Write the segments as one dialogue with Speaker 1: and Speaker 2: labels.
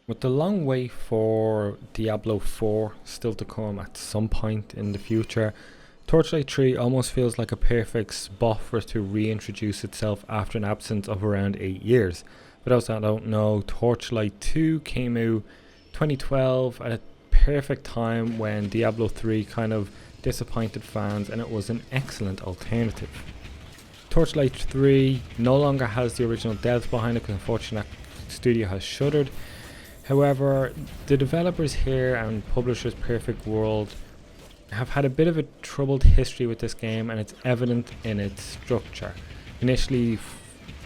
Speaker 1: With the long wait for Diablo 4 still to come at some point in the future, Torchlight 3 almost feels like a perfect spot for it to reintroduce itself after an absence of around 8 years. For those that don't know, Torchlight 2 came out 2012 at a perfect time when Diablo 3 kind of disappointed fans, and it was an excellent alternative. Torchlight 3 no longer has the original devs behind it because unfortunately that studio has shuttered. However, the developers here and publishers Perfect World have had a bit of a troubled history with this game, and it's evident in its structure. Initially,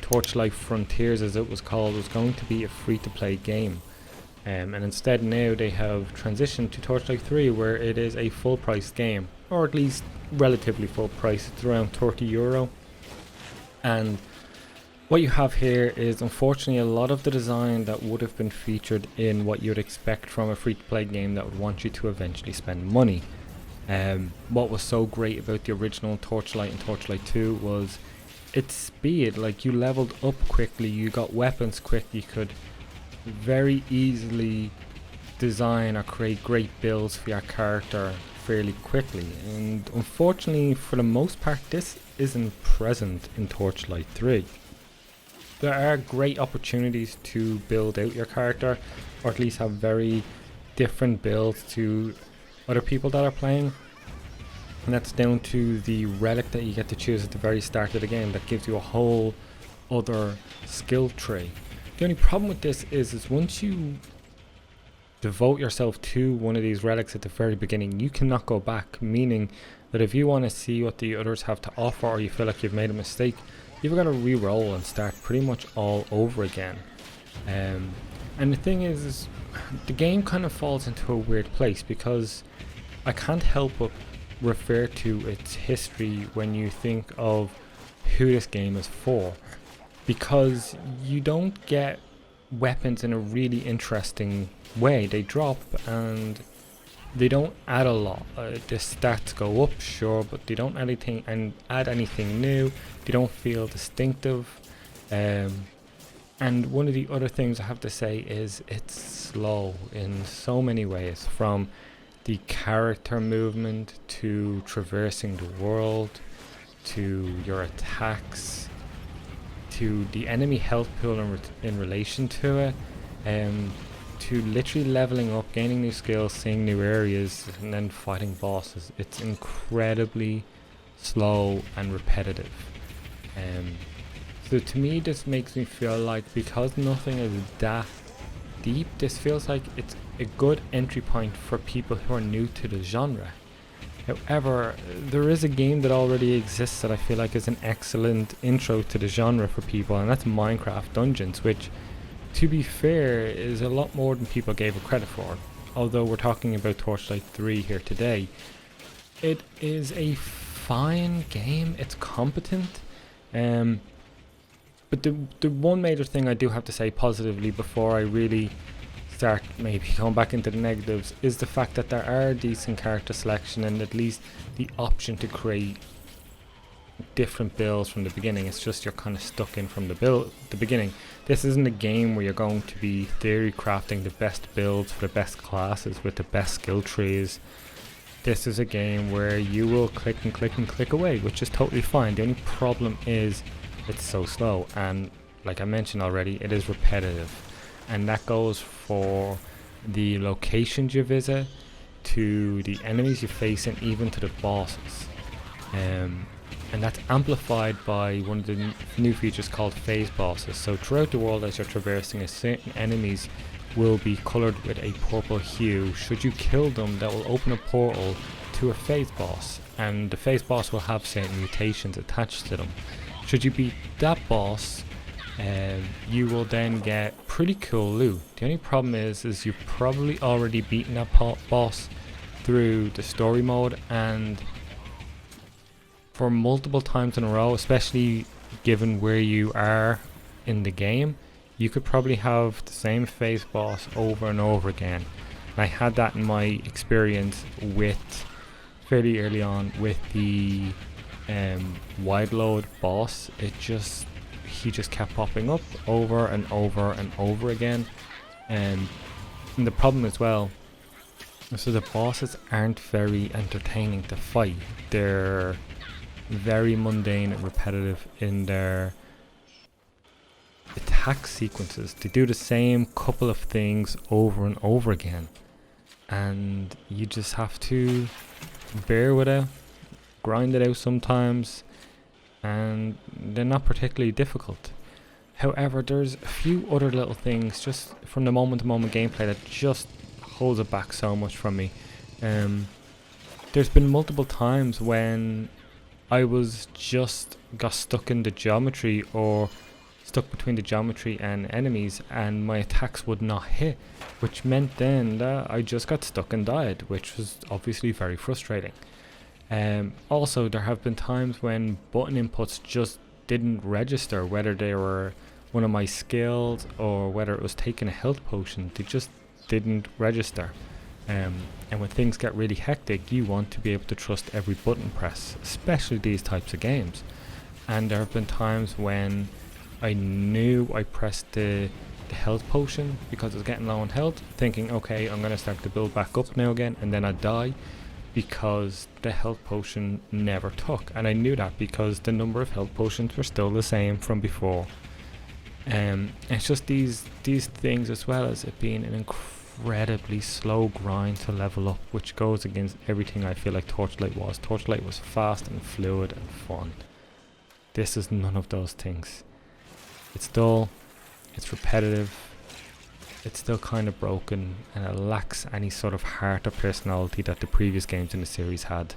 Speaker 1: Torchlight Frontiers, as it was called, was going to be a free-to-play game. And instead now they have transitioned to Torchlight 3, where it is a full-price game, or at least relatively full price. It's around €30. And what you have here is unfortunately a lot of the design that would have been featured in what you'd expect from a free-to-play game that would want you to eventually spend money. What was so great about the original Torchlight and Torchlight 2 was its speed. Like, you leveled up quickly, you got weapons quick, you could very easily design or create great builds for your character fairly quickly. And unfortunately, for the most part, this isn't present in Torchlight 3. There are great opportunities to build out your character, or at least have very different builds to other people that are playing, and that's down to the relic that you get to choose at the very start of the game that gives you a whole other skill tree. The only problem with this is once you devote yourself to one of these relics at the very beginning, you cannot go back, meaning that if you want to see what the others have to offer, or you feel like you've made a mistake, you've got to re-roll and start pretty much all over again. And the thing is the game kind of falls into a weird place, because I can't help but refer to its history when you think of who this game is for, because you don't get weapons in a really interesting way. They drop and they don't add a lot. The stats go up, sure, but they don't add anything new. They don't feel distinctive. And one of the other things I have to say is it's slow in so many ways, from the character movement to traversing the world to your attacks to the enemy health pool in relation to it, to literally leveling up, gaining new skills, seeing new areas, and then fighting bosses. It's incredibly slow and repetitive. So to me, this makes me feel like, because nothing is that deep, this feels like it's a good entry point for people who are new to the genre. However, there is a game that already exists that I feel like is an excellent intro to the genre for people, and that's Minecraft Dungeons, which, to be fair, is a lot more than people gave it credit for. Although we're talking about Torchlight 3 here today, it is a fine game, it's competent, but the one major thing I do have to say positively before I really start maybe going back into the negatives is the fact that there are decent character selection and at least the option to create different builds from the beginning. It's just you're kind of stuck in from the beginning. This isn't a game where you're going to be theory crafting the best builds for the best classes with the best skill trees. This is a game where you will click and click and click away, which is totally fine. The only problem is it's so slow, and like I mentioned already, it is repetitive, and that goes for the locations you visit, to the enemies you face, and even to the bosses. And that's amplified by one of the new features called phase bosses. So throughout the world, as you're traversing, certain enemies will be coloured with a purple hue. Should you kill them, that will open a portal to a phase boss, and the phase boss will have certain mutations attached to them. Should you beat that boss, you will then get pretty cool loot. The only problem is you've probably already beaten that boss through the story mode, and for multiple times in a row, especially given where you are in the game, you could probably have the same phase boss over and over again. And I had that in my experience with fairly early on with the wide load boss. He just kept popping up over and over and over again, and And the problem as well, so the bosses aren't very entertaining to fight. They're very mundane and repetitive in their attack sequences. They do the same couple of things over and over again, and you just have to bear with it, grind it out sometimes, and they're not particularly difficult. However, there's a few other little things just from the moment to moment gameplay that just holds it back so much from me. There's been multiple times when I was just got stuck in the geometry or stuck between the geometry and enemies, and my attacks would not hit, which meant then that I just got stuck and died, which was obviously very frustrating. Also, there have been times when button inputs just didn't register, whether they were one of my skills or whether it was taking a health potion. They just didn't register. And when things get really hectic, you want to be able to trust every button press, especially these types of games. And there have been times when I knew I pressed the health potion because I was getting low on health, thinking, okay, I'm going to start to build back up now again, and then I die because the health potion never took. And I knew that because the number of health potions were still the same from before. It's just these things, as well as it being an incredibly slow grind to level up, which goes against everything I feel like Torchlight was. Torchlight was fast and fluid and fun. This is none of those things. It's dull, it's repetitive, it's still kind of broken, and it lacks any sort of heart or personality that the previous games in the series had.